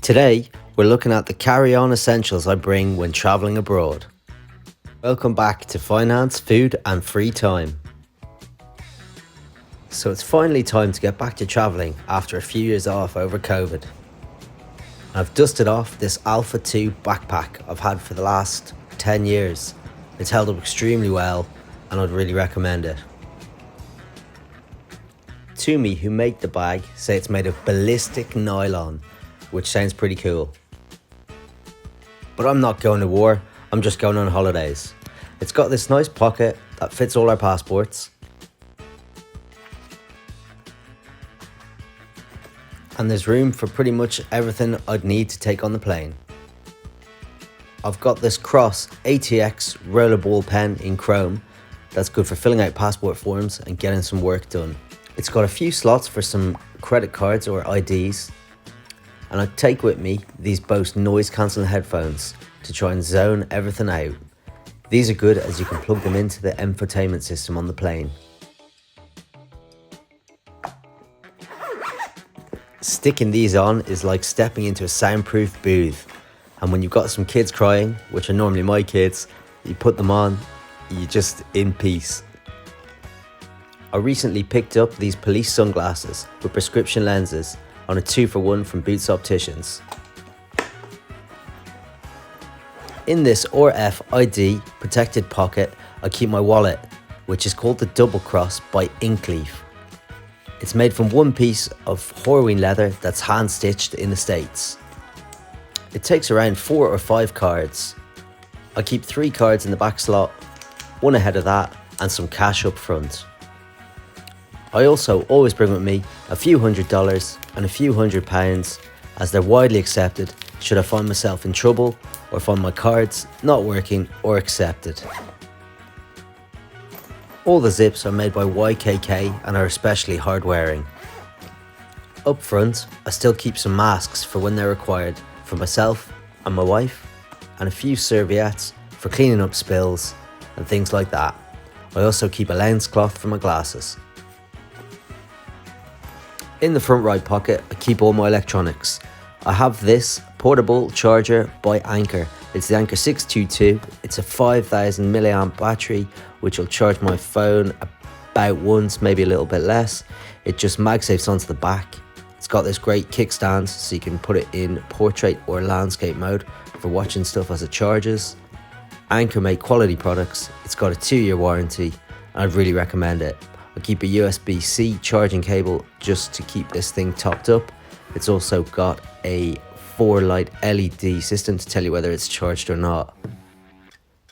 Today, we're looking at the carry-on essentials I bring when traveling abroad. Welcome back to Finance, Food and Free Time. So it's finally time to get back to traveling after a few years off over COVID. I've dusted off this Alpha 2 backpack I've had for the last 10 years. It's held up extremely well and I'd really recommend it. Tumi, who make the bag, say it's made of ballistic nylon, which sounds pretty cool. But I'm not going to war, I'm just going on holidays. It's got this nice pocket that fits all our passports. And there's room for pretty much everything I'd need to take on the plane. I've got this Cross ATX rollerball pen in chrome that's good for filling out passport forms and getting some work done. It's got a few slots for some credit cards or IDs. And I take with me these Bose noise cancelling headphones to try and zone everything out. These are good as you can plug them into the infotainment system on the plane. Sticking these on is like stepping into a soundproof booth. And when you've got some kids crying, which are normally my kids, you put them on, you're just in peace. I recently picked up these police sunglasses with prescription lenses on a 2-for-1 from Boots Opticians. In this RFID protected pocket, I keep my wallet, which is called the Double Cross by Inkleaf. It's made from one piece of Horween leather that's hand stitched in the States. It takes around 4 or 5 cards. I keep 3 cards in the back slot, one ahead of that, and some cash up front. I also always bring with me a few $100s and a few £100 as they're widely accepted should I find myself in trouble or find my cards not working or accepted. All the zips are made by YKK and are especially hard wearing. Up front, I still keep some masks for when they're required for myself and my wife, and a few serviettes for cleaning up spills and things like that. I also keep a lens cloth for my glasses. In the front right pocket, I keep all my electronics. I have this portable charger by Anker. It's the Anker 622. It's a 5000 milliamp battery, which will charge my phone about once, maybe a little bit less. It just MagSafes onto the back. It's got this great kickstand, so you can put it in portrait or landscape mode for watching stuff as it charges. Anker make quality products. It's got a 2-year warranty, and I'd really recommend it. I keep a USB-C charging cable just to keep this thing topped up. It's also got a 4-light LED system to tell you whether it's charged or not.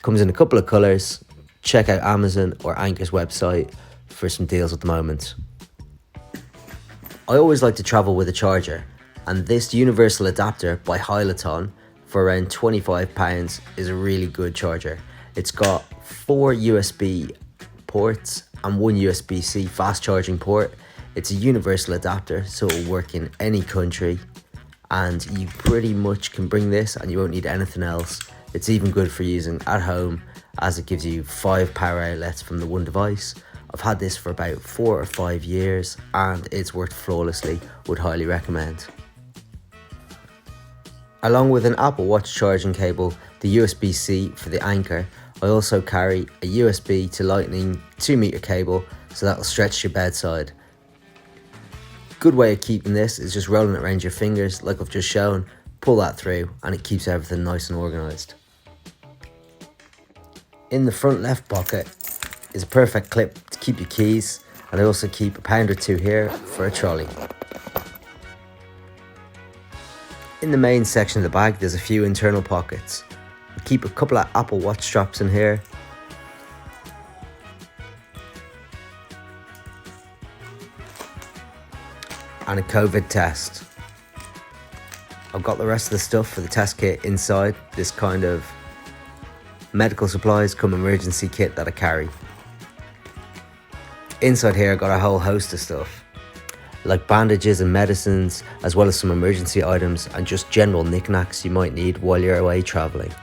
Comes in a couple of colours. Check out Amazon or Anker's website for some deals at the moment. I always like to travel with a charger, and this universal adapter by Hyloton for around £25 is a really good charger. It's got 4 USB ports and 1 USB-C fast charging port. It's a universal adapter, so it will work in any country, and you pretty much can bring this and you won't need anything else. It's even good for using at home as it gives you 5 power outlets from the one device. I've had this for about 4 or 5 years and it's worked flawlessly. Would highly recommend. Along with an Apple Watch charging cable, the USB-C for the Anker, I also carry a USB to Lightning 2-meter cable, so that will stretch your bedside. Good way of keeping this is just rolling it around your fingers like I've just shown, pull that through and it keeps everything nice and organised. In the front left pocket is a perfect clip to keep your keys, and I also keep a £1 or 2 here for a trolley. In the main section of the bag there's a few internal pockets. I keep a couple of Apple Watch straps in here. And a COVID test. I've got the rest of the stuff for the test kit inside this kind of medical supplies come emergency kit that I carry. Inside here I got a whole host of stuff, like bandages and medicines, as well as some emergency items and just general knickknacks you might need while you're away travelling.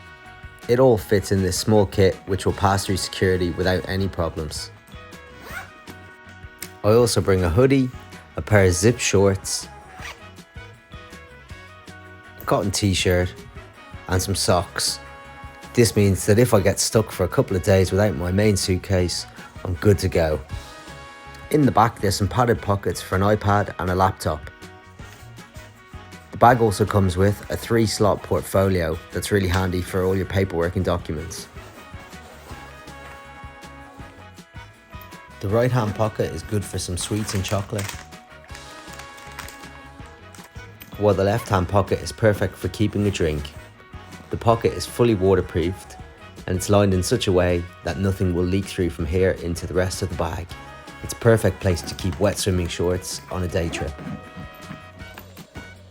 It all fits in this small kit which will pass through security without any problems. I also bring a hoodie, a pair of zip shorts, cotton t-shirt and some socks. This means that if I get stuck for a couple of days without my main suitcase, I'm good to go. In the back there's some padded pockets for an iPad and a laptop. The bag also comes with a 3-slot portfolio that's really handy for all your paperwork and documents. The right hand pocket is good for some sweets and chocolate, while the left hand pocket is perfect for keeping a drink. The pocket is fully waterproofed and it's lined in such a way that nothing will leak through from here into the rest of the bag. It's a perfect place to keep wet swimming shorts on a day trip.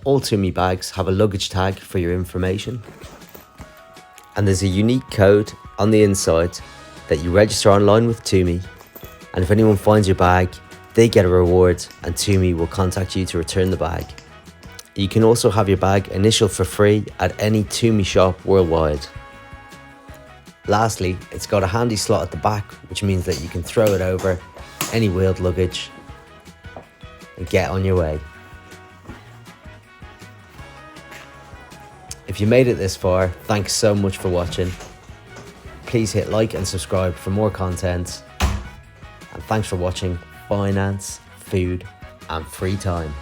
All Tumi bags have a luggage tag for your information, and there's a unique code on the inside that you register online with Tumi, and if anyone finds your bag, they get a reward and Tumi will contact you to return the bag. You can also have your bag initialed for free at any Tumi shop worldwide. Lastly, it's got a handy slot at the back, which means that you can throw it over any wheeled luggage and get on your way. If you made it this far, thanks so much for watching. Please hit like and subscribe for more content. And thanks for watching Finance, Food and Free Time.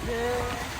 Yeah.